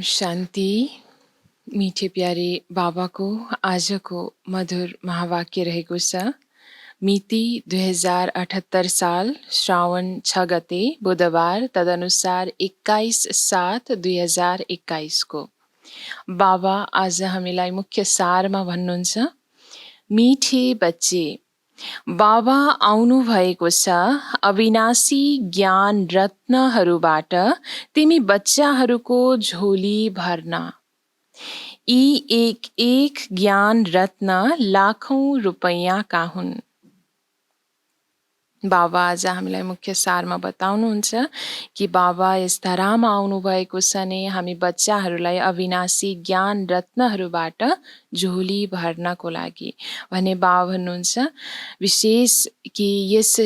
शान्ति। मीठे प्यारे बाबाको आजको मधुर महावाक्य रहेको छ। मिति 2078 साल श्रावण 6 गते बुधबार, तदनुसार 21/7/2021 को। बाबा आज हामीलाई मुख्य सारमा भन्नुहुन्छ, मिठे बच्चे, बाबा आउनु भएको छ अविनाशी ज्ञान रत्नहरूबाट तिमी बच्चाहरूको झोली भर्न। यी एक एक ज्ञान रत्न लाखौं रुपैयाँका हुन्। बाबा आज हामीलाई मुख्य सारमा बताउनुहुन्छ कि बाबा यस धरामा आउनुभएको छ नै हामी बच्चाहरूलाई अविनाशी ज्ञान रत्नहरूबाट झोली भर्नको लागि भने बाबा भन्नुहुन्छ विशेष कि यस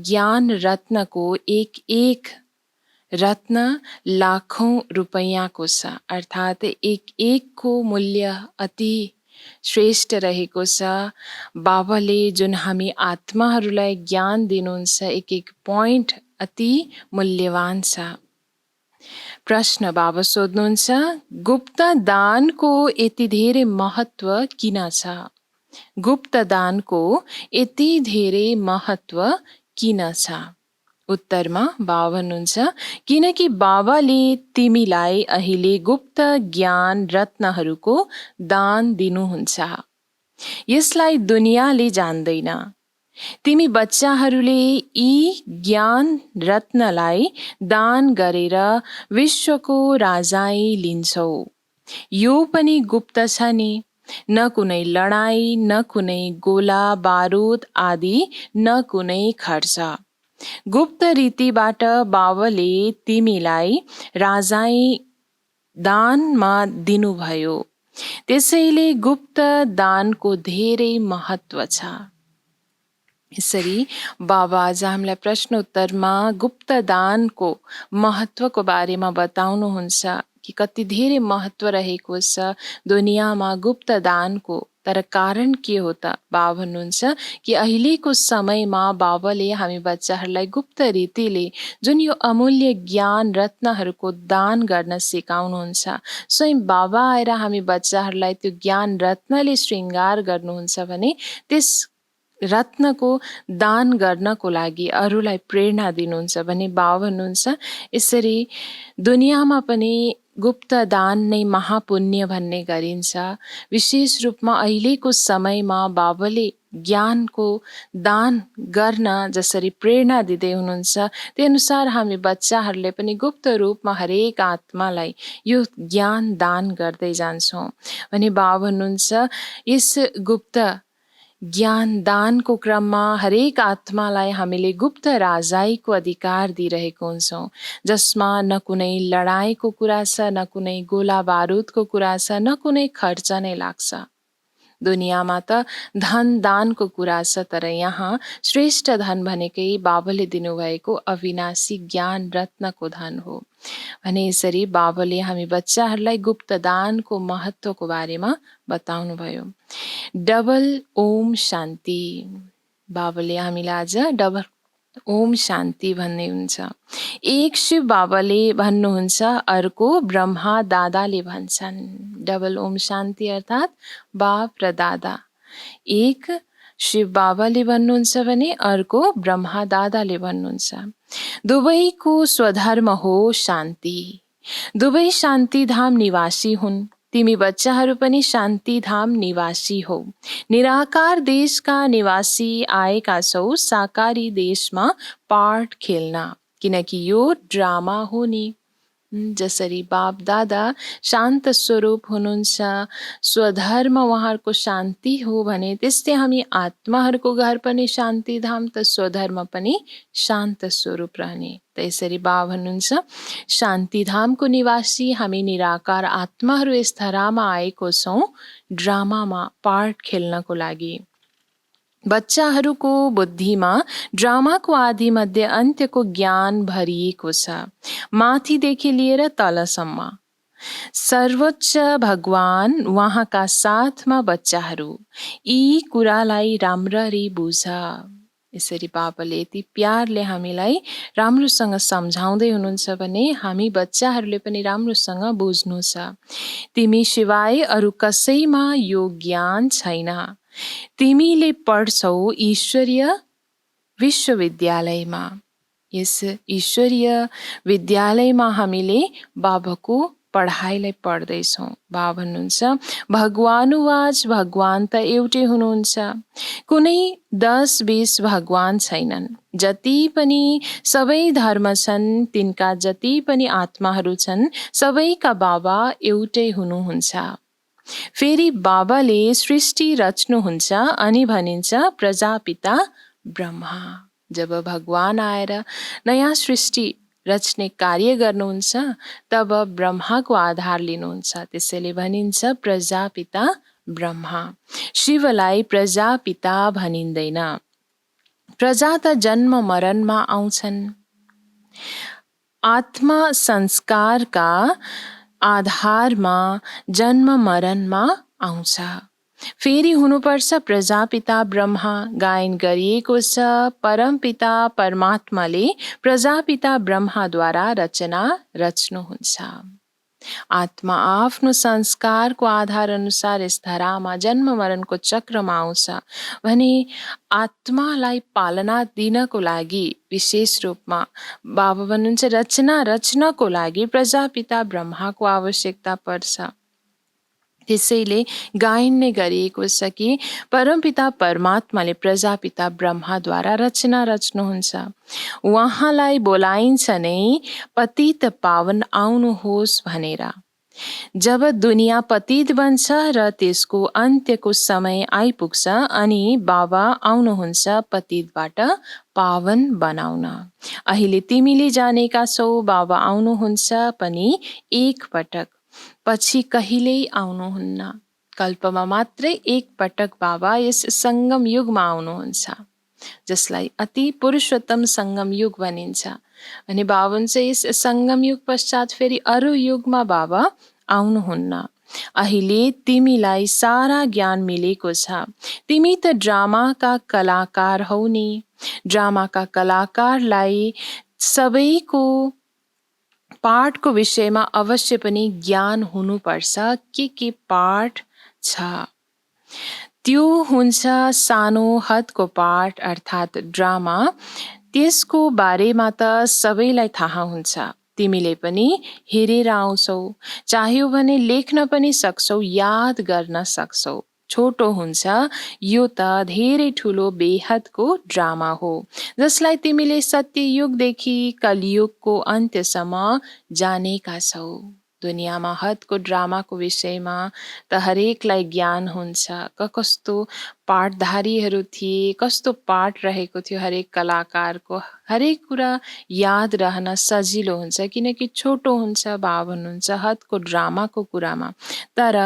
ज्ञान रत्नको एक एक रत्न लाखौं रुपैयाँको छ, अर्थात् एक एकको मूल्य अति श्रेष्ठ रहेको छ। बाबाले जुन हामी आत्माहरूलाई ज्ञान दिनुहुन्छ एक एक पोइन्ट अति मूल्यवान छ। प्रश्न बाबा सोध्नुहुन्छ, गुप्त दानको यति धेरै महत्व किन छ? गुप्त दानको यति धेरै महत्व किन छ? उत्तरमा बाबा भन्नुहुन्छ, किनकि बाबाले तिमीलाई अहिले गुप्त ज्ञान रत्नहरूको दान दिनुहुन्छ। यसलाई दुनियाँले जान्दैन। तिमी बच्चाहरूले यी ज्ञान रत्नलाई दान गरेर विश्वको राजाई लिन्छौ। यो पनि गुप्त छ नि, न कुनै लडाई, न कुनै गोला बारुद आदि, न कुनै खर्च। गुप्त रीतिबाट बाबाले तिमीलाई राजाई दानमा दिनुभयो। त्यसैले गुप्त दानको धेरै महत्व छ। यसरी बाबा आज हामीलाई प्रश्न उत्तरमा गुप्त दानको महत्वको बारेमा बताउनुहुन्छ कि कति धेरै महत्व रहेको छ दुनियाँमा गुप्त दानको। तर कारण के हो त? बाबा भन्नुहुन्छ कि अहिलेको समयमा बाबाले हामी बच्चाहरूलाई गुप्त रीतिले जुन यो अमूल्य ज्ञान रत्नहरूको दान गर्न सिकाउनुहुन्छ। स्वयं बाबा आएर हामी बच्चाहरूलाई त्यो ज्ञान रत्नले श्रृङ्गार गर्नुहुन्छ भने त्यस रत्नको दान गर्नको लागि अरूलाई प्रेरणा दिनुहुन्छ भने बाबा भन्नुहुन्छ यसरी दुनियाँमा पनि गुप्त दान नै महापुण्य भन्ने गरिन्छ। विशेष रूपमा अहिलेको समयमा बाबाले ज्ञानको दान गर्न जसरी प्रेरणा दिँदै हुनुहुन्छ त्यही अनुसार हामी बच्चाहरूले पनि गुप्त रूपमा हरेक आत्मालाई यो ज्ञान दान गर्दै जान्छौँ भने बाबा भन्नुहुन्छ यस गुप्त ज्ञान दानको क्रममा हरेक आत्मालाई हामीले गुप्त राजाईको अधिकार दिइरहेको हुन्छौँ, जसमा न कुनै लडाईँको कुरा छ, न कुनै गोला बारुदको कुरा छ, न कुनै खर्च नै लाग्छ। दुनियाँमा त धन दानको कुरा छ, तर यहाँ श्रेष्ठ धन भनेकै बाबाले दिनुभएको अविनाशी ज्ञान रत्नको धन हो भने यसरी बाबाले हामी बच्चाहरूलाई गुप्त दानको महत्वको बारेमा बताउनु भयो। डबल ओम शान्ति। बाबाले हामीलाई आज डबल ओम शान्ति भन्ने हुन्छ। एक शिव बाबाले भन्नुहुन्छ, अर्को ब्रह्मा दादाले भन्छन्। डबल ओम शान्ति अर्थात् बाप र दादा। एक शिव बाबाले भन्नुहुन्छ भने अर्को ब्रह्मा दादाले भन्नुहुन्छ। दुवैको स्वधर्म हो शान्ति। दुवै शान्ति धाम निवासी हुन्। तिमी बच्चाहरू पनि शान्ति धाम निवासी हो। निराकार देशका निवासी आएका छौ साकारी देशमा पाठ खेल्न, किनकि यो ड्रामा हो नि। जसरी बाप दादा शान्त स्वरूप हुनुहुन्छ, स्वधर्म उहाँहरूको शान्ति हो भने त्यस्तै हामी आत्माहरूको घर पनि शान्ति धाम त स्वधर्म पनि शान्त स्वरूप रहने। त्यसरी बाबा भन्नुहुन्छ शान्ति धामको निवासी हामी निराकार आत्माहरू यस धरामा आएको छौँ ड्रामामा पार्ट खेल्नको लागि। बच्चाहरूको बुद्धिमा ड्रामाको आदि मध्य अन्त्यको ज्ञान भरिएको छ, माथिदेखि लिएर तलसम्म। सर्वोच्च भगवान उहाँका साथमा बच्चाहरू, यी कुरालाई राम्ररी बुझ। यसरी बाबाले यति प्यारले हामीलाई राम्रोसँग सम्झाउँदै हुनुहुन्छ भने हामी बच्चाहरूले पनि राम्रोसँग बुझ्नु छ। तिमी सिवाय अरू कसैमा यो ज्ञान छैन। तिमीले पढ्छौ ईश्वरीय विश्वविद्यालयमा। यस ईश्वरीय विद्यालयमा हामीले बाबाको पढाइलाई पढ्दैछौँ। बाबा भन्नुहुन्छ भगवानुवाच, भगवान त एउटै हुनुहुन्छ, कुनै 10-20 भगवान छैनन्। जति पनि सबै धर्म छन्, तिनका जति पनि आत्माहरू छन्, सबैका बाबा एउटै हुनुहुन्छ। फेरि बाबाले सृष्टि रच्नुहुन्छ अनि भनिन्छ प्रजापिता ब्रह्मा। जब भगवान आएर नयाँ सृष्टि रच्ने कार्य गर्नुहुन्छ तब ब्रह्माको आधार लिनुहुन्छ। त्यसैले भनिन्छ प्रजापिता ब्रह्मा। शिवलाई प्रजापिता भनिँदैन। प्रजा त जन्म मरणमा आउँछन्। आत्मा संस्कारका आधारमा जन्म मरणमा आउँछ। फेरि हुनुपर्छ प्रजापिता ब्रह्मा। गायन गरिएको छ परमपिता परमात्माले प्रजापिता ब्रह्माद्वारा रचना रच्नुहुन्छ। आत्मा आफ्नो संस्कारको आधार अनुसार यस धरामा जन्म मरणको चक्रमा आउँछ भने आत्मालाई पालना दिनको लागि विशेष रूपमा बाबा भन्नुहुन्छ रचना रच्नको लागि प्रजापिता ब्रह्माको आवश्यकता पर्छ। त्यसैले गायन नै गरिएको छ कि परमपिता परमात्माले प्रजापिता ब्रह्माद्वारा रचना रच्नुहुन्छ। उहाँलाई बोलाइन्छ नै पतित पावन आउनुहोस् भनेर। जब दुनियाँ पतित बन्छ र त्यसको अन्त्यको समय आइपुग्छ अनि बाबा आउनुहुन्छ पतितबाट पावन बनाउन। अहिले तिमीले जानेका छौ बाबा आउनुहुन्छ पनि एक पटक, पछि कहिल्यै आउनुहुन्न। कल्पमा मात्रै एक पटक बाबा यस सङ्गम युगमा आउनुहुन्छ, जसलाई अति पुरुषोत्तम सङ्गम युग भनिन्छ। अनि बाबा भन्छ यस सङ्गम युग पश्चात फेरि अरू युगमा बाबा आउनुहुन्न। अहिले तिमीलाई सारा ज्ञान मिलेको छ। तिमी त ड्रामाका कलाकार हौ नि। ड्रामाका कलाकारलाई सबैको पाठको विषयमा अवश्य पनि ज्ञान हुनुपर्छ। के पाठ छ त्यो हुन्छ सानो हदको पाठ अर्थात् ड्रामा। त्यसको बारेमा त सबैलाई थाहा हुन्छ। तिमीले पनि हेरेर आउँछौ, चाह्यो भने लेख्न पनि सक्छौ, याद गर्न सक्छौ। छोटो हुन्छ, यो त धेरै ठुलो बेहदको ड्रामा हो जसलाई तिमीले सत्ययुगदेखि कलियुगको अन्त्यसम्म जानेका छौ। दुनियाँमा हदको ड्रामाको विषयमा त हरेकलाई ज्ञान हुन्छ। कस्तो पाठधारीहरू थिए, कस्तो पाठ रहेको थियो हरेक कलाकारको, हरेक कुरा याद रहन सजिलो हुन्छ किनकि छोटो हुन्छ। बाबा भन्नुहुन्छ हदको ड्रामाको कुरामा। तर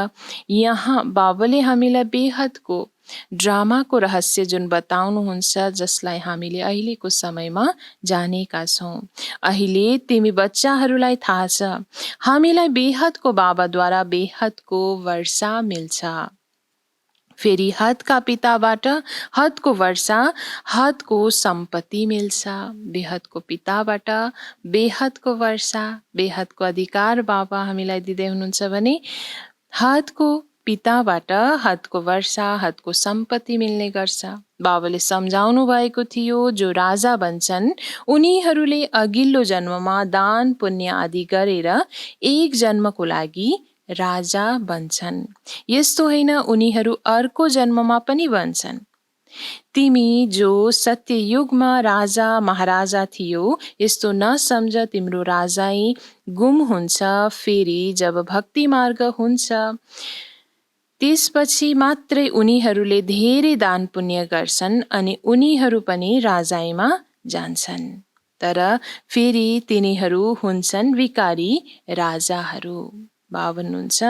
यहाँ बाबाले हामीलाई बेहदको ड्रामाको रहस्य जुन बताउनुहुन्छ जसलाई हामीले अहिलेको समयमा जानेका छौँ। अहिले तिमी बच्चाहरूलाई थाहा छ हामीलाई बेहदको बाबाद्वारा बेहदको वर्षा मिल्छ। फेरि हदका पिताबाट हदको वर्षा, हदको सम्पत्ति मिल्छ। बेहदको पिताबाट बेहदको वर्षा, बेहदको अधिकार बाबा हामीलाई दिँदै हुनुहुन्छ भने हदको पिताबाट हदको वर्षा, हदको सम्पत्ति मिल्ने गर्छ। बाबाले सम्झाउनु भएको थियो जो राजा बन्छन् उनीहरूले अघिल्लो जन्ममा दान पुण्य आदि गरेर एक जन्मको लागि राजा बन्छन्। यस्तो होइन उनीहरू अर्को जन्ममा पनि बन्छन्। तिमी जो सत्ययुगमा राजा महाराजा थियो यस्तो नसम्झ, तिम्रो राजाई गुम हुन्छ। फेरि जब भक्ति मार्ग हुन्छ त्यसपछि मात्रै उनीहरूले धेरै दान पुण्य गर्छन् अनि उनीहरू पनि राजाईमा जान्छन्। तर फेरि तिनीहरू हुन्छन् विकारी राजाहरू। बाबा भन्नुहुन्छ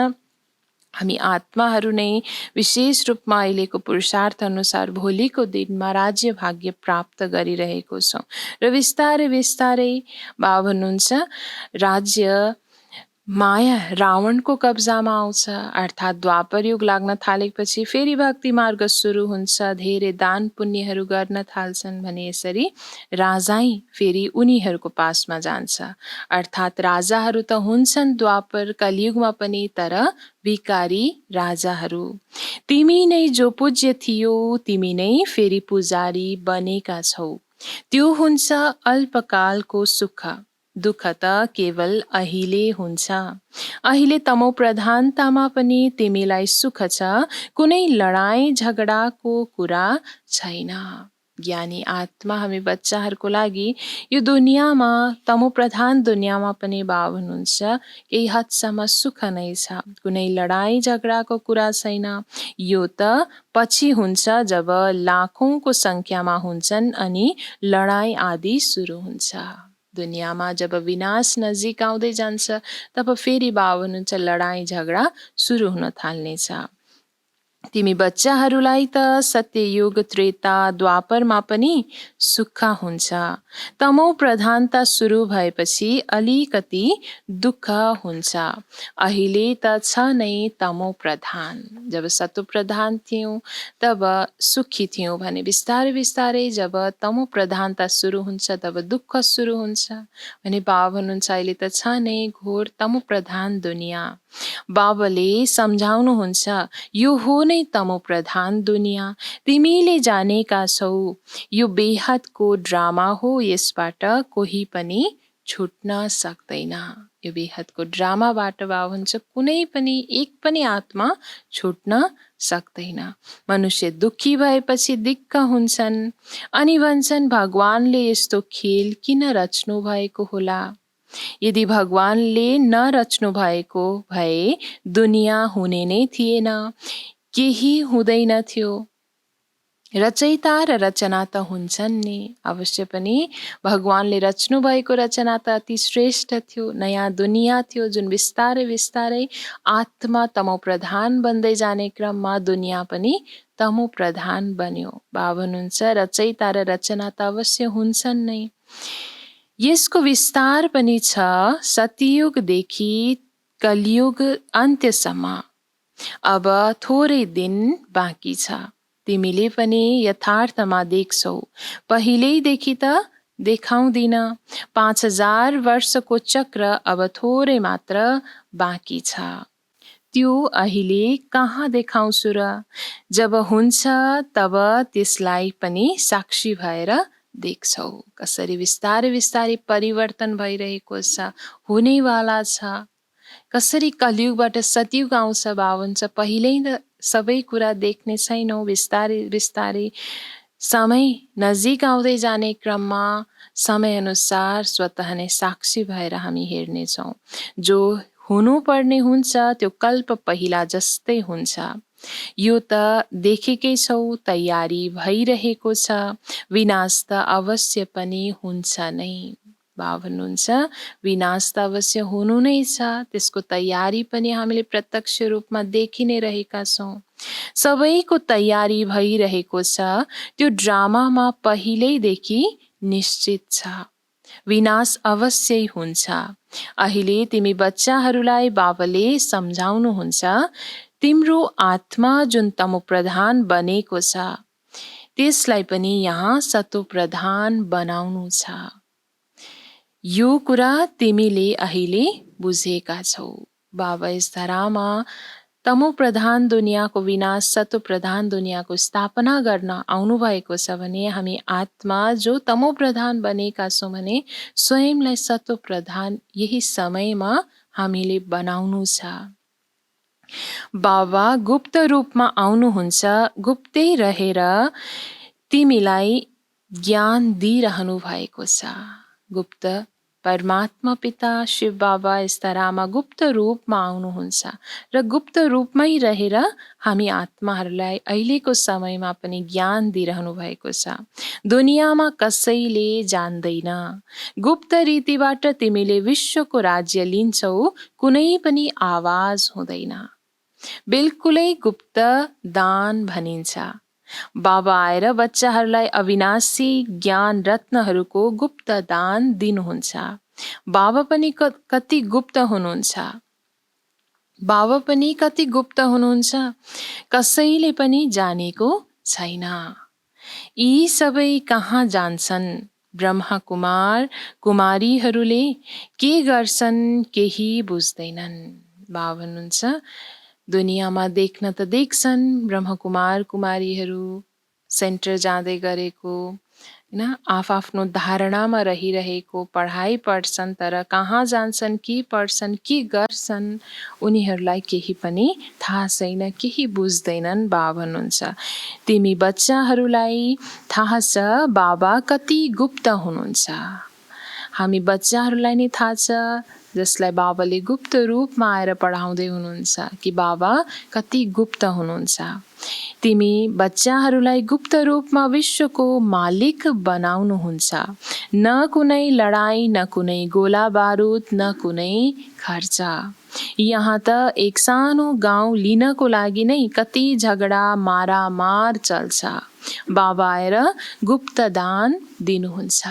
हामी आत्माहरू नै विशेष रूपमा अहिलेको पुरुषार्थ अनुसार भोलिको दिनमा राज्य भाग्य प्राप्त गरिरहेको छौँ र बिस्तारै बिस्तारै बाबा भन्नुहुन्छ राज्य माया रावणको कब्जामा आउँछ, अर्थात् द्वापर युग लाग्न थालेपछि फेरि भक्ति मार्ग सुरु हुन्छ, धेरै दान पुण्यहरू गर्न थाल्छन् भने यसरी राजै फेरि उनीहरूको पासमा जान्छ। अर्थात् राजाहरू त हुन्छन् द्वापर कलियुगमा पनि, तर भिकारी राजाहरू। तिमी नै जो पूज्य थियो, तिमी नै फेरि पुजारी बनेका छौ। त्यो हुन्छ अल्पकालको सुख, दुःख त केवल अहिले हुन्छ। अहिले तमो प्रधानतामा पनि तिमीलाई सुख छ, कुनै लडाईँ झगडाको कुरा छैन। ज्ञानी आत्मा हामी बच्चाहरूको लागि यो दुनियाँमा, तमो प्रधान दुनियाँमा पनि बाबा हुनुहुन्छ केही हदसम्म सुख नै छ, कुनै लडाईँ झगडाको कुरा छैन। यो त पछि हुन्छ जब लाखौंको संख्यामा हुन्छन् अनि लडाईँ आदि सुरु हुन्छ। दुनियाँमा जब विनाश नजिक आउँदै जान्छ तब फेरि बाबा हुनुहुन्छ लडाईँ झगडा सुरु हुन थाल्नेछ। तिमी बच्चाहरूलाई त सत्ययुग त्रेता द्वापरमा पनि सुख हुन्छ, तमो प्रधानता सुरु भएपछि अलिकति दुःख हुन्छ। अहिले त छ नै तमो प्रधान। जब सतो प्रधान थियौं तब सुखी थियौं भने बिस्तारै बिस्तारै जब तमो प्रधानता सुरु हुन्छ तब दुःख सुरु हुन्छ भने बाबा भन्नुहुन्छ अहिले त छ नै घोर तमो प्रधान दुनियाँ। बाबाले सम्झाउनुहुन्छ यो हो नै तमो प्रधान दुनियाँ, तिमीले जानेका छौ यो बेहदको ड्रामा हो, यसबाट कोही पनि छुट्न सक्दैन। यो बेहदको ड्रामाबाट बाबा भन्छ कुनै पनि एक पनि आत्मा छुट्न सक्दैन। मनुष्य दुखी भएपछि दिक्क हुन्छन् अनि भन्छन् भगवानले यस्तो खेल किन रच्नु भएको होला। यदि भगवानले नरच्नु भएको भए दुनियाँ हुने नै थिएन, केही हुँदैन थियो। रचयिता र रचना त हुन्छन् नि, अवश्य पनि भगवानले रच्नु भएको रचना त अति श्रेष्ठ थियो, नयाँ दुनियाँ थियो जुन बिस्तारै बिस्तारै आत्मा तमो प्रधान बन्दै जाने क्रममा दुनियाँ पनि तमो प्रधान बन्यो। बाबा हुनुहुन्छ रचयिता र रचना त अवश्य हुन्छन् नै, यसको विस्तार पनि छ सतयुगदेखि कलियुग अन्त्यसम्म। अब थोरै दिन बाँकी छ, तिमीले पनि यथार्थमा देख्छौ, पहिल्यैदेखि त देखाउँदिन। 5000 वर्षको चक्र अब थोरै मात्र बाँकी छ, त्यो अहिले कहाँ देखाउँछु र। जब हुन्छ तब त्यसलाई पनि साक्षी भएर देख्छौ, कसरी बिस्तारै बिस्तारै परिवर्तन भइरहेको छ, हुनेवाला छ। कसरी कलियुगबाट सतयुग आउँछ, बाबा हुन्छ पहिल्यै त सबै कुरा देख्ने छैनौ, बिस्तारै बिस्तारै समय नजिक आउँदै जाने क्रममा समय अनुसार स्वतः नै साक्षी भएर हामी हेर्नेछौँ। जो हुनुपर्ने हुन्छ त्यो कल्प पहिला जस्तै हुन्छ। यो त देखेकै छौ, तयारी भइरहेको छ, विनाश त अवश्य पनि हुन्छ नै। बाबा भन्नुहुन्छ विनाश त अवश्य हुनु नै छ, त्यसको तयारी पनि हामीले प्रत्यक्ष रूपमा देखि नै रहेका छौँ। सबैको तयारी भइरहेको छ, त्यो ड्रामामा पहिल्यैदेखि निश्चित छ, विनाश अवश्य हुन्छ। अहिले तिमी बच्चाहरूलाई बाबाले सम्झाउनुहुन्छ तिम्रो आत्मा जुन तमो प्रधान बनेको छ त्यसलाई पनि यहाँ सतो प्रधान बनाउनु छ। यो कुरा तिमीले अहिले बुझेका छौ। बाबा यस धरामा तमो प्रधान दुनियाँको विनाश सतो प्रधान दुनियाँको स्थापना गर्न आउनु भएको छ भने हामी आत्मा जो तमो प्रधान बनेका छौँ भने स्वयंलाई सतो प्रधान यही समयमा हामीले बनाउनु छ। बाबा गुप्त रूपमा आउनुहुन्छ, गुप्तै रहेर तिमीलाई ज्ञान दिइरहनु भएको छ। गुप्त परमात्मा पिता शिव बाबा यस धरामा गुप्त रूपमा आउनुहुन्छ र गुप्त रूपमै रहेर हामी आत्माहरूलाई अहिलेको समयमा पनि ज्ञान दिइरहनु भएको छ। दुनियाँमा कसैले जान्दैन, गुप्त रीतिबाट तिमीले विश्वको राज्य लिन्छौ, कुनै पनि आवाज हुँदैन, बिल्कुलै गुप्त दान भनिन्छ। बाबा आएर बच्चाहरूलाई अविनाशी ज्ञान रत्नहरूको गुप्त दान दिनुहुन्छ। बाबा पनि कति गुप्त हुनुहुन्छ। बाबा पनि कति गुप्त हुनुहुन्छ, कसैले पनि जानेको छैन। यी सबै कहाँ जान्छन्? ब्रह्मा कुमार कुमारीहरूले के गर्छन् केही बुझ्दैनन्। बाबा भन्नुहुन्छ दुनियाँमा देख्न त देख्छन् ब्रह्मा कुमार कुमारीहरू सेन्टर जाँदै गरेको, हैन, आफ्नो धारणामा रहिरहेको, पढाइ पढ्छन्, तर कहाँ जान्छन्, के पढ्छन्, के गर्छन् उनीहरूलाई केही पनि थाहा छैन, केही बुझ्दैनन्। बाबा भन्नुहुन्छ तिमी बच्चाहरूलाई थाहा छ बाबा कति गुप्त हुनुहुन्छ। हामी बच्चाहरूलाई नै थाहा छ, जसलाई बाबाले गुप्त रूपमा आएर पढाउँदै हुनुहुन्छ कि बाबा कति गुप्त हुनुहुन्छ। तिमी बच्चाहरूलाई गुप्त रूपमा विश्वको मालिक बनाउनुहुन्छ। न कुनै लडाई, न कुनै गोला बारुद, न कुनै खर्च। यहाँ त एक सानो गाउँ लिनको लागि नै कति झगडा मारामार चल्छ। बाबा आएर गुप्त दान दिनुहुन्छ।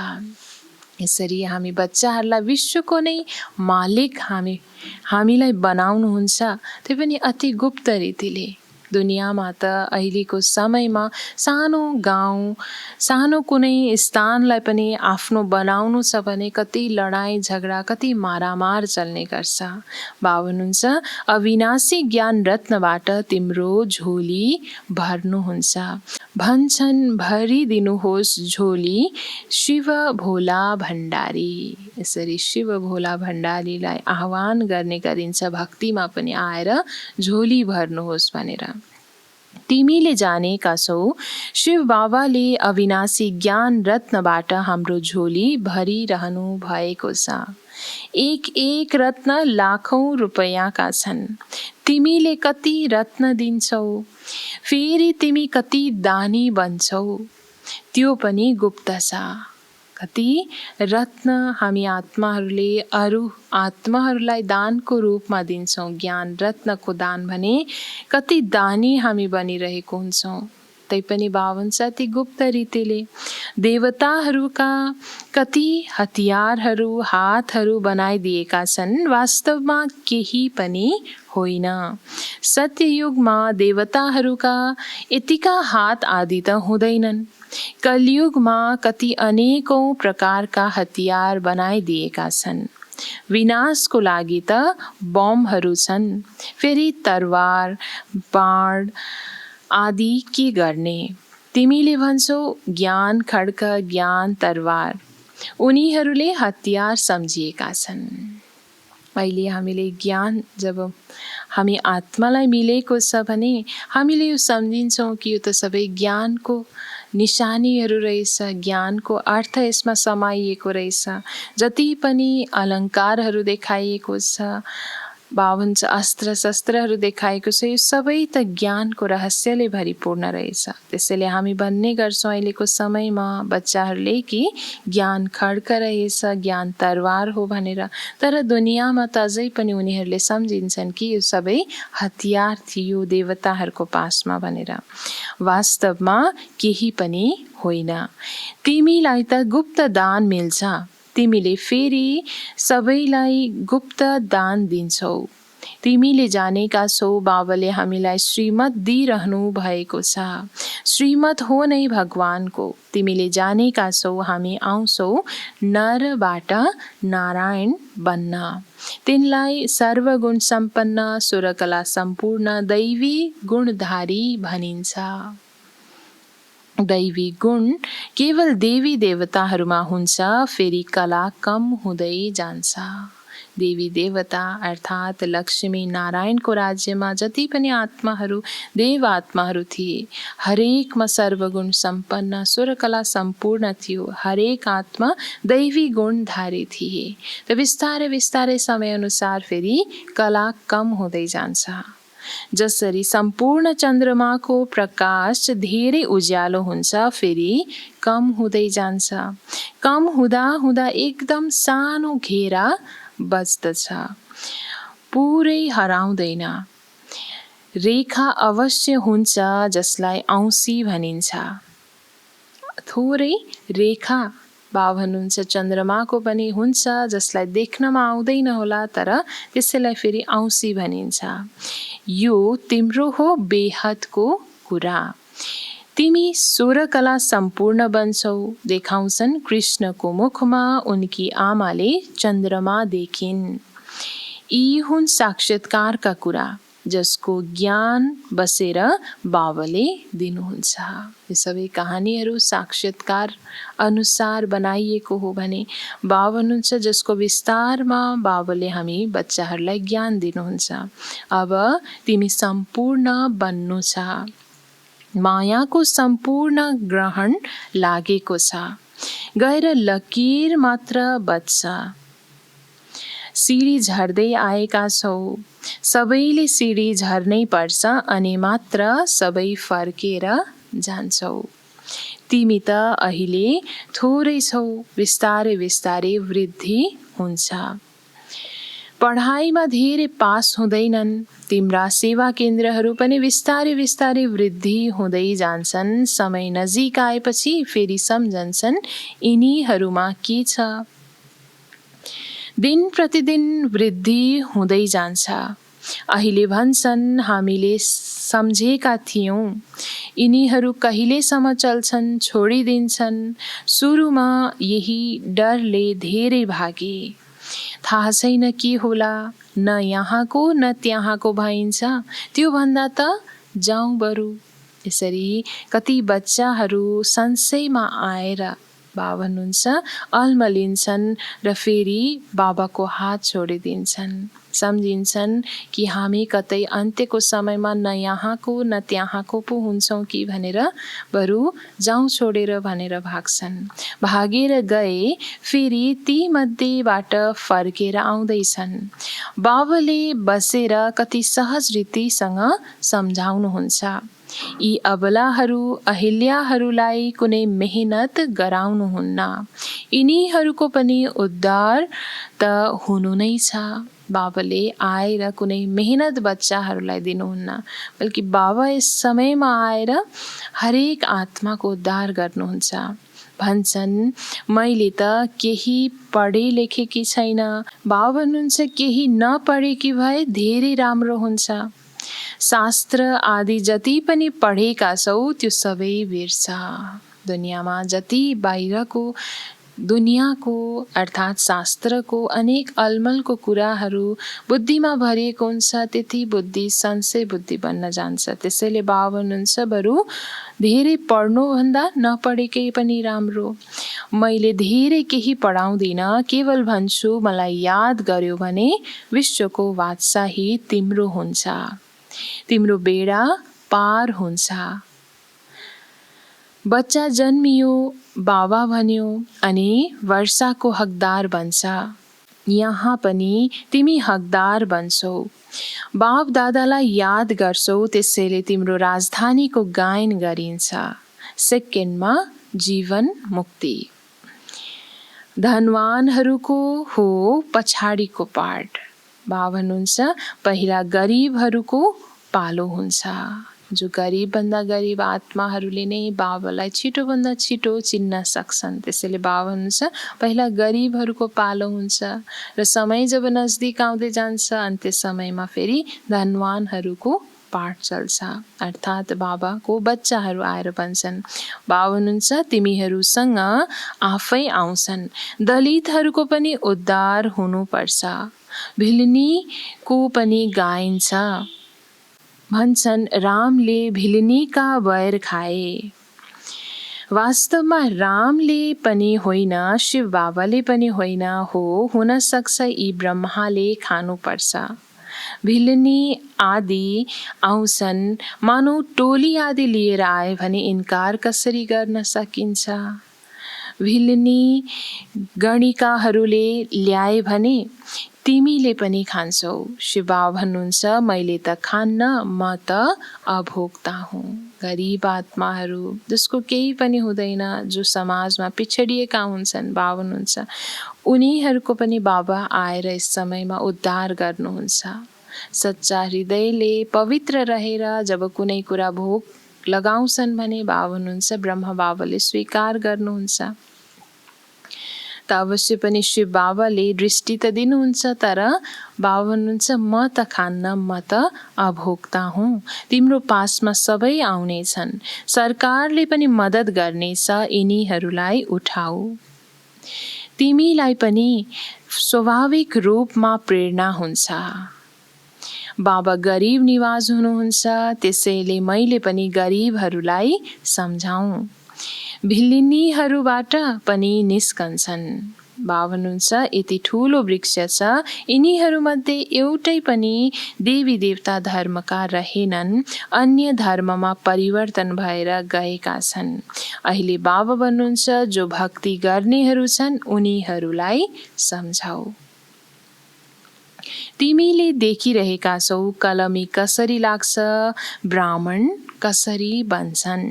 यसरी हामी बच्चाहरूलाई विश्वको नै मालिक हामीलाई बनाउनुहुन्छ, त्यो पनि अति गुप्त रीतिले। दुनियाँमा त अहिलेको समयमा सानो गाउँ, सानो कुनै स्थानलाई पनि आफ्नो बनाउनु छ भने कति लडाई झगडा, कति मारामार चल्ने गर्छ। बाबा हुनुहुन्छ अविनाशी ज्ञान रत्नबाट तिम्रो झोली भर्नुहुन्छ। भन्छन् भरिदिनुहोस् झोली शिव भोला भण्डारी। यसरी शिव भोला भण्डारीलाई आह्वान गर्ने गरिन्छ भक्तिमा पनि आएर झोली भर्नुहोस् भनेर। तिमीले जानेका छौ शिव बाबाले अविनाशी ज्ञान रत्नबाट हाम्रो झोली भरिरहनु भएको छ। एक एक रत्न लाखौं रुपैयाँका छन्। तिमीले कति रत्न दिन्छौ, फेरि तिमी कति दानी बन्छौ, त्यो पनि गुप्त छ। कति रत्न हामी आत्माहरूले अरू आत्माहरूलाई दानको रूपमा दिन्छौँ, ज्ञान रत्नको दान भने कति दानी हामी बनिरहेको हुन्छौँ, तैपनि बाबा हुन्छ अति गुप्त रीतिले। देवताहरूका कति हतियारहरू, हातहरू बनाइदिएका छन्, वास्तवमा केही पनि होइन। सत्ययुगमा देवताहरूका यतिका हात आदि त हुँदैनन्। कलियुगमा कति अनेकौं प्रकारका हतियार बनाइदिएका छन्। विनाशको लागि त बमहरू छन्, फेरि तरवार बाण आदि के गर्ने। तिमीले भन्छौ ज्ञान खड्ग, ज्ञान तरवार, उनीहरूले हतियार सम्झिएका छन्। अहिले हामीले ज्ञान, जब हामी आत्मालाई मिलेको छ भने हामीले यो सम्झिन्छौँ कि यो त सबै ज्ञानको निशानीहरू रहेछ, ज्ञानको अर्थ यसमा समाइएको रहेछ। जति पनि अलङ्कारहरू देखाइएको छ, बाबा अस्त्र शस्त्रहरू देखाएको छ, यो सबै त ज्ञानको रहस्यले भरिपूर्ण रहेछ। त्यसैले हामी भन्ने गर्छौँ अहिलेको समयमा बच्चाहरूले कि ज्ञान खड्ग रहेछ, ज्ञान तरवार हो भनेर, तर दुनियाँमा त अझै पनि उनीहरूले सम्झिन्छन् कि यो सबै हतियार थियो देवताहरूको पासमा भनेर। वास्तवमा केही पनि होइन। तिमीलाई त गुप्त दान मिल्छ, तिमीले फेरि सबैलाई गुप्त दान दिन्छौ। तिमीले जानेका छौ बाबाले हामीलाई श्रीमत दिइरहनु भएको छ। श्रीमत हो नै भगवानको। तिमीले जानेका छौ हामी आउँछौ नरबाट नारायण बन्न। तिनलाई सर्वगुण सम्पन्न, सुरकला सम्पूर्ण, दैवी गुणधारी भनिन्छ। दैवी गुण केवल देवी देवताहरूमा हुन्छ, फेरि कला कम हुँदै जान्छ। देवी देवता अर्थात् लक्ष्मी नारायणको राज्यमा जति पनि आत्माहरू, देव आत्माहरू थिए, हरेकमा सर्वगुण सम्पन्न, सुरकला सम्पूर्ण थियो। हरेक आत्मा दैवी गुणधारी थिए। त बिस्तारै बिस्तारै समयअनुसार फेरि कला कम हुँदै जान्छ। जसरी सम्पूर्ण चन्द्रमाको प्रकाश धेरै उज्यालो हुन्छ, फेरि कम हुँदै जान्छ। कम हुँदा हुँदा एकदम सानो घेरा बच्दछ, पुरै हराउँदैन। रेखा अवश्य हुन्छ जसलाई औँसी भनिन्छ। थोरै रेखा बाबा भन्नुहुन्छ चन्द्रमाको पनि हुन्छ जसलाई देख्नमा आउँदैन होला तर त्यसैलाई फेरि औँसी भनिन्छ। यो तिम्रो हो बेहदको कुरा। तिमी स्वरकला सम्पूर्ण बन्छौ, देखाउँछन् कृष्णको मुखमा उनकी आमाले चन्द्रमा देखिन्। यी हुन् साक्षात्कारका कुरा जसको ज्ञान बसेर बाबाले दिनुहुन्छ। यो सबै कहानीहरू साक्षात्कार अनुसार बनाइएको हो भने बाबा हुनुहुन्छ जसको विस्तारमा बाबाले हामी बच्चाहरूलाई ज्ञान दिनुहुन्छ। अब तिमी सम्पूर्ण बन्नु छ, मायाको सम्पूर्ण ग्रहण लागेको छ, गएर लकीर मात्र बच्छ। सिडी झर्दै आएका छौ, सबैले सिडी झर्नै पर्छ अनि मात्र सबै फर्केर जान्छौ। तिमी त अहिले थोरै छौ, बिस्तारै बिस्तारै वृद्धि हुन्छ। पढाइमा धेरै पास हुँदैनन्, तिम्रा सेवा केन्द्रहरू पनि बिस्तारै बिस्तारै वृद्धि हुँदै जान्छन्। समय नजिक आएपछि फेरि सम्झन्छन् यिनीहरूमा के छ। दिन प्रतिदिन वृद्धि हुँदै जान्छ। अहिले भन्छन् हामीले सम्झेका थियौं, यिनीहरू कहिलेसम्म चल्छन्, छोडिदिन्छन्। सुरुमा यही डरले धेरै भागे, थाहा छैन के होला, न यहाँको न त्यहाँको भइन्छ, त्यो भन्दा त जाउँ बरु। यसरी कति बच्चाहरू संशयमा आएर बाबा भन्नुहुन्छ अल्मलिन्छन् र फेरि बाबाको हात छोडिदिन्छन्। सम्झिन्छन् कि हामी कतै अन्त्यको समयमा न यहाँको न त्यहाँको पो हुन्छौँ कि भनेर बरु जाउँ छोडेर भनेर भाग्छन्। भागेर गए फेरि ती मध्येबाट फर्केर आउँदैछन्। बाबाले बसेर कति सहज रीतिसँग सम्झाउनुहुन्छ। यी अबलाहरू अहिल्याहरूलाई कुनै मेहनत गराउनुहुन्न, यिनीहरूको पनि उद्धार त हुनु नै छ। बाबाले आएर कुनै मेहनत बच्चाहरूलाई दिनुहुन्न, बल्कि बाबा यस समयमा आएर हरेक आत्माको उद्धार गर्नुहुन्छ। भन्छन् मैले त केही पढे लेखेकी छैन। बाबा भन्नुहुन्छ केही नपढेकी भए धेरै राम्रो हुन्छ। शास्त्र आदि जति पनि पढेका छौ त्यो सबै बिर्छ। दुनियाँमा जति बाहिरको दुनियाँको अर्थात् शास्त्रको अनेक अलमलको कुराहरू बुद्धिमा भरिएको हुन्छ, त्यति बुद्धि संशय बुद्धि बन्न जान्छ। त्यसैले बाबा भन्नुहुन्छ बरु धेरै पढ्नुभन्दा नपढेकै पनि राम्रो। मैले धेरै केही पढाउँदिन, केवल भन्छु मलाई याद गर्यो भने विश्वको बादशाही तिम्रो हुन्छ, तिम्रो बेडा पार हुन्छ। बच्चा जन्मियो, बाबा भन्यो अनि वर्षाको हकदार बन्छ। यहाँ पनि तिमी हकदार बन्छौ। बाप दादालाई याद गर्छौ, त्यसैले तिम्रो राजधानीको गायन गरिन्छ। सेकेन्डमा जीवन मुक्ति। धनवानहरूको हो पछाडिको पार्ट। बाबा भन्नुहुन्छ पहिला गरिबहरूको पालो हुन्छ। जो गरिबभन्दा गरिब आत्माहरूले नै बाबालाई छिटोभन्दा छिटो चिन्न सक्छन्। त्यसैले बाबा भन्नुहुन्छ पहिला गरिबहरूको पालो हुन्छ र समय जब नजदिक आउँदै जान्छ अन्त्य समयमा फेरि धनवानहरूको पाठ चल्छ। अर्थात् बाबाको बच्चाहरू आएर भन्छन् बाबा भन्नुहुन्छ तिमीहरूसँग आफै आउँछन्। दलितहरूको पनि उद्धार हुनुपर्छ, भिलनीको पनि गाइन्छ। भन्छन् रामले भिलनीका बैर खाए। वास्तवमा रामले पनि होइन, शिव बाबाले पनि होइन, हुन सक्छ यी ब्रह्माले खानुपर्छ। भिलनी आदि आउँछन्, मानव टोली आदि लिएर आए भने इन्कार कसरी गर्न सकिन्छ। भिलनी गणिकाहरूले ल्याए भने तिमीले पनि खान्छौ। शिव बाबा भन्नुहुन्छ मैले त खान्न, म त अभोक्ता हुँ। गरिब आत्माहरू जसको केही पनि हुँदैन, जो समाजमा पिछडिएका हुन्छन्, बाबा भन्नुहुन्छ उनीहरूको पनि बाबा आएर यस समयमा उद्धार गर्नुहुन्छ। सच्चा हृदयले पवित्र रहेर जब कुनै कुरा भोग लगाउँछन् भने बाबा भन्नुहुन्छ ब्रह्मा बाबाले स्वीकार गर्नुहुन्छ। त अवश्य पनि शिव बाबाले दृष्टि त दिनुहुन्छ, तर बाबा भन्नुहुन्छ म त खान्न, म त अभोक्ता हुँ, तिम्रो पासमा सबै आउनेछन्, सरकारले पनि मद्दत गर्नेछ, यिनीहरूलाई उठाऊ। तिमीलाई पनि स्वाभाविक रूपमा प्रेरणा हुन्छ। बाबा गरिब निवाज हुनुहुन्छ, त्यसैले मैले पनि गरिबहरूलाई सम्झाउँ, भिल्लिनीहरूबाट पनि निस्कन्छन्। बाबा भन्नुहुन्छ यति ठुलो वृक्ष छ, यिनीहरूमध्ये एउटै पनि देवी देवता धर्मका रहेनन्, अन्य धर्ममा परिवर्तन भएर गएका छन्। अहिले बाबा भन्नुहुन्छ जो भक्ति गर्नेहरू छन् उनीहरूलाई सम्झाऊ। तिमीले देखिरहेका छौ कलमी कसरी लाग्छ, ब्राह्मण कसरी बन्छन्,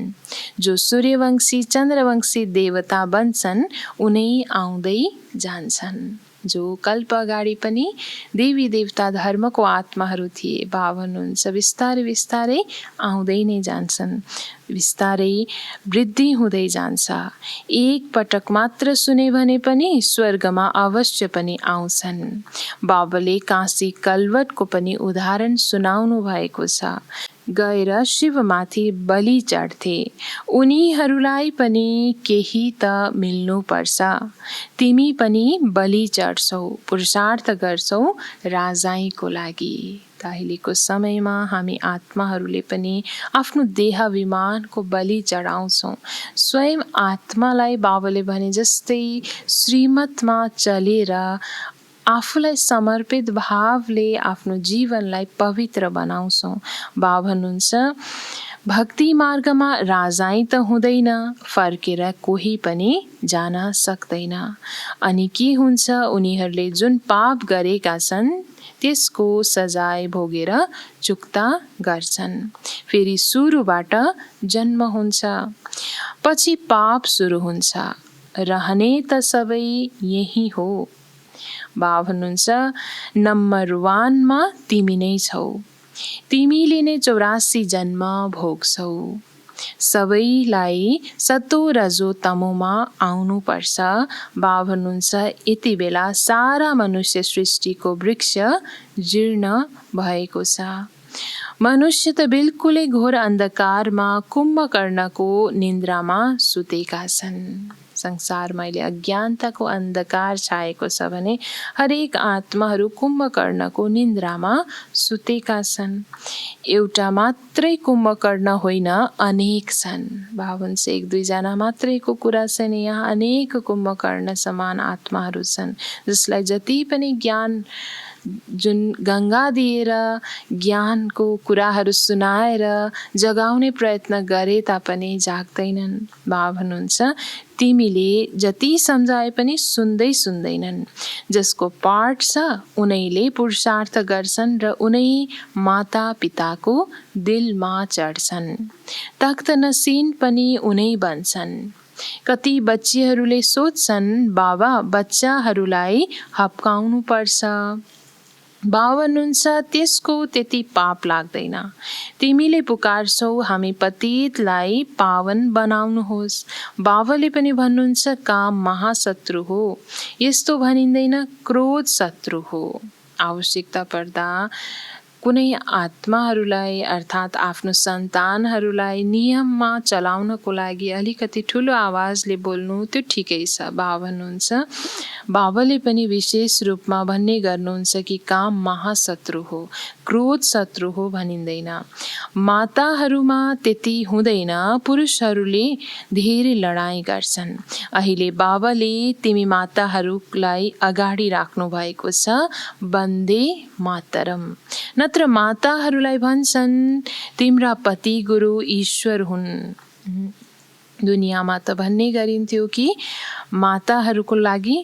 जो सूर्यवंशी चन्द्रवंशी देवता बन्छन् उनै आउँदै जान्छन्। जो कल्प अगाडि पनि देवी देवता धर्मको आत्माहरू थिए, बाबा भन्नुहुन्छ बिस्तारै बिस्तारै आउँदै नै जान्छन्, बिस्तारै वृद्धि हुँदै जान्छ। एक पटक मात्र सुने भने पनि स्वर्गमा अवश्य पनि आउँछन्। बाबाले काशी कलवटको पनि उदाहरण सुनाउनु भएको छ। गएर शिवमाथि बलि चढ्थे, उनीहरूलाई पनि केही त मिल्नु पर्छ, तिमी पनि बलि चढ्छौ, पुरुषार्थ गर्छौ राजाईको लागि। अहिलेको समयमा हामी आत्माहरूले पनि आफ्नो देहाभिमानको बलि चढाउँछौँ। स्वयं आत्मालाई बाबाले भने जस्तै श्रीमतमा चलेर आफूलाई समर्पित भावले आफ्नो जीवनलाई पवित्र बनाउँछौँ। बाबा भन्नुहुन्छ भक्ति मार्गमा राजाई त हुँदैन, फर्केर कोही पनि जान सक्दैन। अनि के हुन्छ, उनीहरूले जुन पाप गरेका छन् त्यसको सजाय भोगेर चुक्ता गर्छन्। फेरि सुरुबाट जन्म हुन्छ, पछि पाप सुरु हुन्छ, रहने त सबै यही हो। बाबा भन्नुहुन्छ नम्बर 1 मा तिमी नै छौ, तिमीले नै 84 जन्म भोग्छौ। सबैलाई सतो रजो तमोमा आउनु पर्छ। बाबा भन्नुहुन्छ यति बेला सारा मनुष्य सृष्टिको वृक्ष जीर्ण भएको छ। मनुष्य त बिल्कुलै घोर अन्धकारमा कुम्भकर्णको निन्द्रामा सुतेका छन्। संसारमा अहिले अज्ञानताको अन्धकार छाएको छ भने हरेक आत्माहरू कुम्भकर्णको निन्द्रामा सुतेका छन्। एउटा मात्रै कुम्भकर्ण होइन, अनेक छन्। बाबा भन्छ 1-2 जना मात्रैको कुरा छैन, यहाँ अनेक कुम्भकर्ण समान आत्माहरू छन्, जसलाई जति पनि ज्ञान जुन गंगा दिएर ज्ञानको कुराहरू सुनाएर जगाउने प्रयत्न गरे तापनि जाग्दैनन्। बाबा भन्नुहुन्छ तिमीले जति सम्झाए पनि सुन्दैनन्। जसको पाठ छ उनैले पुरुषार्थ गर्छन् र उनै माता पिताको दिलमा चढ्छन्। तख्त नसीन पनि उनै बन्छन्। कति बच्चीहरूले सोध्छन् बाबा बच्चाहरूलाई हप्काउनु पर्छ। बाबा भन्नुहुन्छ त्यसको त्यति पाप लाग्दैन। तिमीले पुकार्छौ हामी पतितलाई पावन बनाउनुहोस्। बाबाले पनि भन्नुहुन्छ काम महाशत्रु हो, यस्तो भनिँदैन क्रोध शत्रु हो। आवश्यकता पर्दा कुनै आत्माहरूलाई अर्थात् आफ्नो सन्तानहरूलाई नियममा चलाउनको लागि अलिकति ठुलो आवाजले बोल्नु त्यो ठिकै छ। बाबा भन्नुहुन्छ बाबाले पनि विशेष रूपमा भन्ने गर्नुहुन्छ कि काम महाशत्रु हो, क्रोध शत्रु हो भनिँदैन। माताहरूमा त्यति हुँदैन, पुरुषहरूले धेरै लडाईँ गर्छन्। अहिले बाबाले तिमी माताहरूलाई अगाडि राख्नु भएको छ, वन्दे मातरम। नत्र माताहरूलाई भन्छन् तिम्रा पति गुरु ईश्वर हुन्। दुनियाँमा त भन्ने गरिन्थ्यो कि माताहरूको लागि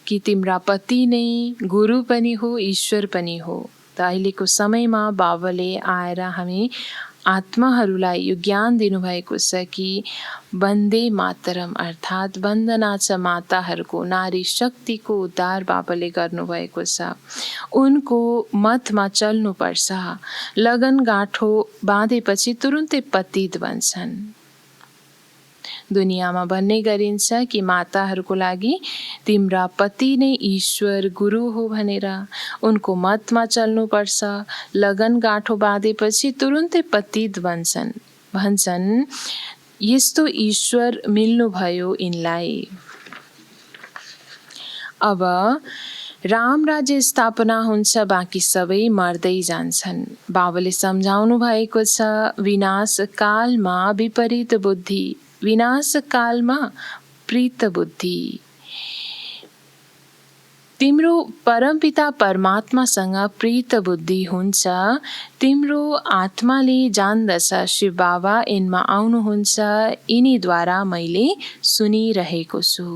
कि तिम्रा पति नै गुरु पनि हो, ईश्वर पनि हो। त अहिलेको समयमा बाबाले आएर हामी आत्माहरूलाई यो ज्ञान दिनुभएको छ कि वन्दे मातरम अर्थात् वन्दना छ माताहरूको, नारी शक्तिको उद्धार बाबाले गर्नुभएको छ। उनको मतमा चल्नुपर्छ। लगन गाँठो बाँधेपछि तुरुन्तै पतित बन्छन्। दुनियाँमा भन्ने गरिन्छ कि माताहरूको लागि तिम्रा पति नै ईश्वर गुरु हो भनेर। उनको मतमा चल्नुपर्छ। लगन गाँठो बाँधेपछि तुरुन्तै पतित भन्छन् यस्तो ईश्वर मिल्नुभयो यिनलाई। अब राम राज्य स्थापना हुन्छ, बाँकी सबै मर्दै जान्छन्। बाबाले सम्झाउनु भएको छ, विनाश कालमा विपरीत बुद्धि, विनाश कालमा प्रीत बुद्धि। तिम्रो परमपिता परमात्मासँग प्रीत बुद्धि हुन्छ। तिम्रो आत्माले जान्दछ शिव बाबा यिनमा आउनुहुन्छ, यिनीद्वारा मैले सुनिरहेको छु।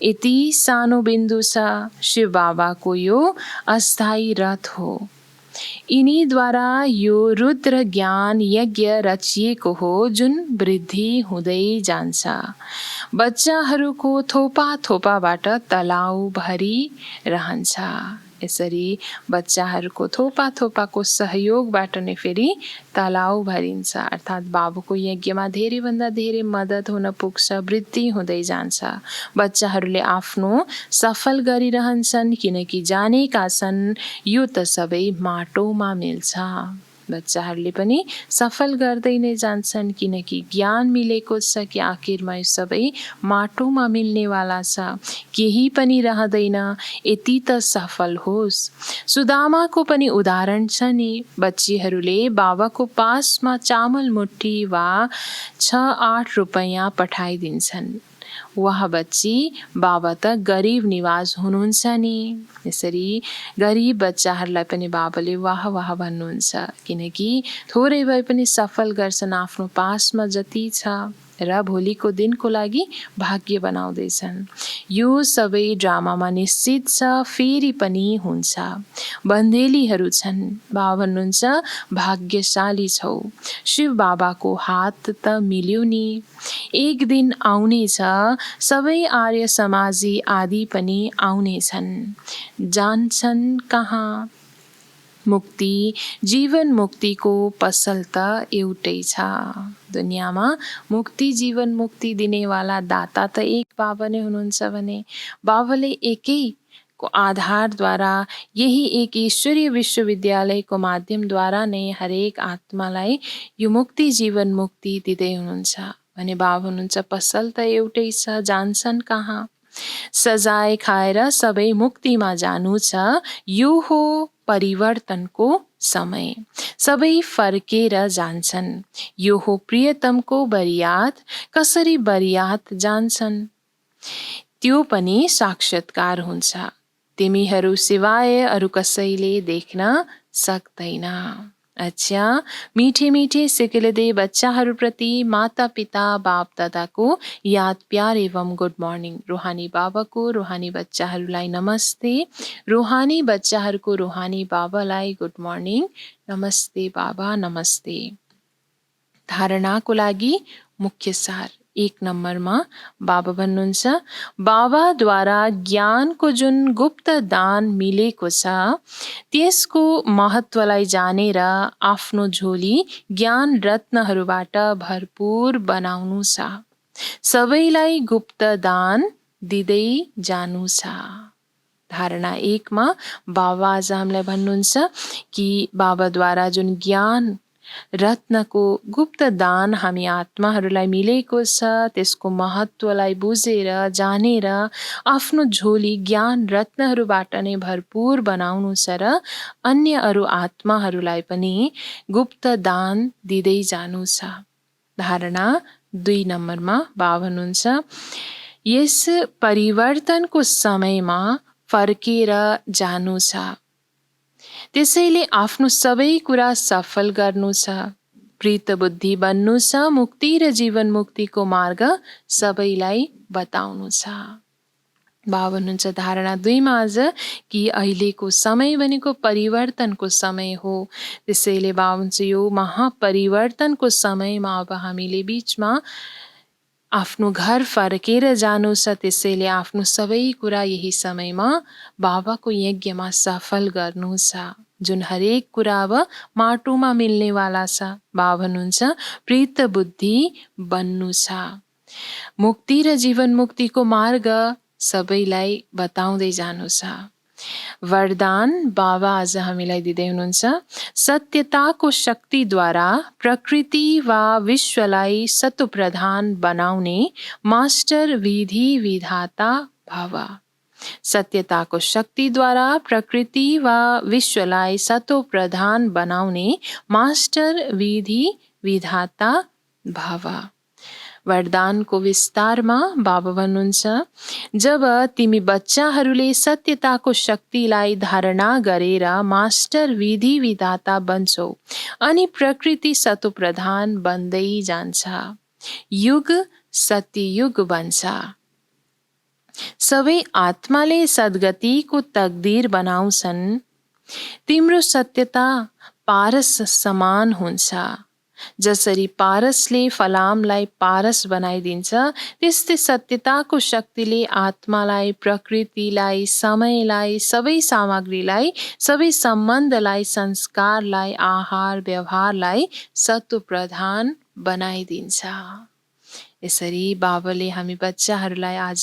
यति सानो बिन्दु छ, शिव बाबाको यो अस्थायी रथ हो। यिनीद्वारा यो रुद्र ज्ञान यज्ञ रचिएको हो, जुन वृद्धि हुँदै जान्छ। बच्चाहरूको थोपा थोपाबाट तलाउ भरिरहन्छ। यसरी बच्चाहरूको थोपा थोपाको सहयोगबाट नै फेरि तलाउ भरिन्छ, अर्थात् बाबुको यज्ञमा धेरैभन्दा धेरै मद्दत हुन पुग्छ, वृद्धि हुँदै जान्छ। बच्चाहरूले आफ्नो सफल गरिरहन्छन्, किनकि जानेका छन् यो त सबै माटोमा मिल्छ। बच्चाहरूले पनि सफल गर्दै नै जान्छन्, किनकि ज्ञान मिलेको छ कि आखिरमा यो सबै माटोमा मिल्नेवाला छ, केही पनि रहँदैन, यति त सफल होस्। सुदामाको पनि उदाहरण छ नि। बच्चीहरूले बाबाको पासमा चामल मुठी वा 6-8 रुपैयाँ पठाइदिन्छन्। वाह बच्ची, बाबा त गरिब निवाज हुनुहुन्छ नि। यसरी गरिब बच्चाहरूलाई पनि बाबाले वाह वाह भन्नुहुन्छ, किनकि थोरै भए पनि सफल गर्छन् आफ्नो पासमा जति छ र भोलिको दिनको लागि भाग्य बनाउँदैछन्। यो सबै ड्रामामा निश्चित छ, फेरि पनि हुन्छ। बन्देलीहरू छन्। बाबा भन्नुहुन्छ भाग्यशाली छौ, शिव बाबाको हात त मिल्यो नि। एक दिन आउनेछ, सबै आर्य समाजी आदि पनि आउनेछन्। जान्छन् कहाँ? मुक्ति, जीवन मुक्तिको पसल त एउटै छ। दुनियाँमा मुक्ति, जीवन मुक्ति दिनेवाला दाता त एक बाबा नै हुनुहुन्छ भने बाबाले एकै को आधारद्वारा, यही एक ईश्वरीय विश्वविद्यालयको माध्यमद्वारा नै हरेक आत्मालाई यो मुक्ति, जीवन मुक्ति दिँदै हुनुहुन्छ भने बाबा हुनुहुन्छ पसल त एउटै छ। जान्छन् कहाँ? सजाय खाएर सबै मुक्तिमा जानु छ, यो हो परिवर्तनको समय। सबै फर्केर जान्छन्, यो हो प्रियतमको बरियात। कसरी बरियात जान्छन्? त्यो पनि साक्षात्कार हुन्छ। तिमीहरू सिवाय अरू कसैले देख्न सक्दैन। अच्छा, मीठे मीठे सिकिलदे बच्चाहरूप्रति माता पिता बाप दादाको याद प्यार एवं गुड मर्निङ। रूहानी बाबाको रूहानी बच्चाहरूलाई नमस्ते। रूहानी बच्चाहरूको रूहानी बाबालाई गुड मर्निङ। नमस्ते बाबा, नमस्ते। धारणाको लागि मुख्य सार 1 नम्बरमा बाबा भन्नुहुन्छ, बाबाद्वारा ज्ञानको जुन गुप्त दान मिलेको छ, त्यसको महत्त्वलाई जानेर आफ्नो झोली ज्ञान रत्नहरूबाट भरपूर बनाउनु छ। सबैलाई गुप्त दान दिँदै जानु छ। धारणा 1 मा बाबा आज हामीलाई भन्नुहुन्छ कि बाबाद्वारा जुन ज्ञान रत्नको गुप्त दान हामी आत्माहरूलाई मिलेको छ, त्यसको महत्त्वलाई बुझेर जानेर आफ्नो झोली ज्ञान रत्नहरूबाट नै भरपूर बनाउनु छ र अन्य अरू आत्माहरूलाई पनि गुप्त दान दिँदै जानु छ। धारणा 2 नम्बरमा बाबा भन्नुहुन्छ, यस परिवर्तनको समयमा फर्केर जानु छ, त्यसैले आफ्नो सबै कुरा सफल गर्नु छ, प्रीत बुद्धि बन्नु छ, मुक्ति र जीवन मुक्तिको मार्ग सबैलाई बताउनु छ। बाबा भन्नुहुन्छ धारणा 2 मा आज कि अहिलेको समय भनेको परिवर्तनको समय हो। त्यसैले बाबा भन्छ यो महापरिवर्तनको समयमा अब हामीले बीचमा आफ्नो घर फर्केर जानु छ, त्यसैले आफ्नो सबै कुरा यही समयमा बाबाको यज्ञमा सफल गर्नु छ, जुन हरेक कुरा अब माटोमा मिल्नेवाला छ। बाबा भन्नुहुन्छ प्रीत बुद्धि बन्नु छ। मुक्ति र जीवन मुक्तिको मार्ग सबैलाई बताउँदै जानु छ। वरदान बाबा आज हामीलाई दिँदै हुनुहुन्छ, सत्यताको शक्तिद्वारा प्रकृति वा विश्वलाई सतोप्रधान बनाउने मास्टर विधि विधाता भव। सत्यताको शक्तिद्वारा प्रकृति वा विश्वलाई सतोप्रधान बनाउने मास्टर विधि विधाता भव। वरदानको विस्तारमा बाबा भन्नुहुन्छ, जब तिमी बच्चाहरूले सत्यताको शक्तिलाई धारणा गरेर मास्टर विधि विधाता बन्छौ अनि प्रकृति सतोप्रधान बन्दै जान्छ, युग सत्ययुग बन्छ। सबै आत्माले सद्गतिको तकदीर बनाउँछन्। तिम्रो सत्यता पारस समान हुन्छ। जसरी पारसले फलामलाई पारस बनाइदिन्छ, त्यस्तै सत्यताको शक्तिले आत्मालाई, प्रकृतिलाई, समयलाई, सबै सामग्रीलाई, सबै सम्बन्धलाई, संस्कारलाई, आहार व्यवहारलाई सत्वप्रधान बनाइदिन्छ। यसरी बाबाले हामी बच्चाहरूलाई आज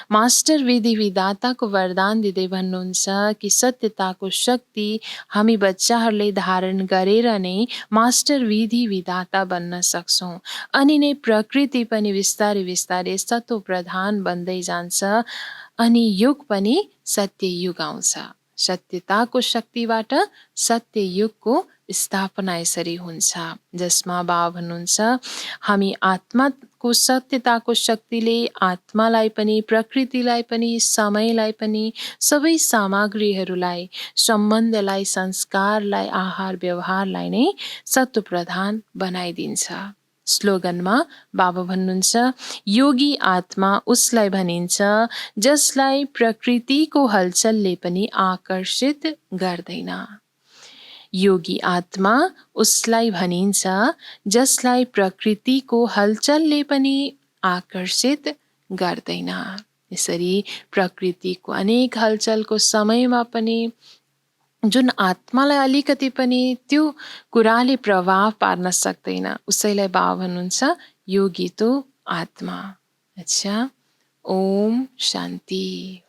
मास्टर विधि विधाताको वरदान दिँदै भन्नुहुन्छ कि सत्यताको शक्ति हामी बच्चाहरूले धारण गरेर नै मास्टर विधि विधाता बन्न सक्छौँ। अनि नै प्रकृति पनि बिस्तारै बिस्तारै सत्वप्रधान बन्दै जान्छ अनि युग पनि सत्ययुग आउँछ। सत्यताको शक्तिबाट सत्ययुगको स्थापना यसरी हुन्छ, जसमा बाबा भन्नुहुन्छ, हामी आत्माको सत्यताको शक्तिले आत्मालाई पनि, प्रकृतिलाई पनि, समयलाई पनि, सबै सामग्रीहरूलाई, सम्बन्धलाई, संस्कारलाई, आहार व्यवहारलाई नै सत्वप्रधान बनाइदिन्छ। स्लोगनमा बाबा भन्नुहुन्छ, योगी आत्मा उसलाई भनिन्छ जसलाई प्रकृतिको हलचलले पनि आकर्षित गर्दैन। योगी आत्मा उसलाई भनिन्छ जसलाई प्रकृतिको हलचलले पनि आकर्षित गर्दैन। यसरी प्रकृतिको अनेक हलचलको समयमा पनि जुन आत्मालाई अलिकति पनि त्यो कुराले प्रभाव पार्न सक्दैन, उसैलाई बाबा भन्नुहुन्छ योगी तो आत्मा। अच्छा, ओम शान्ति।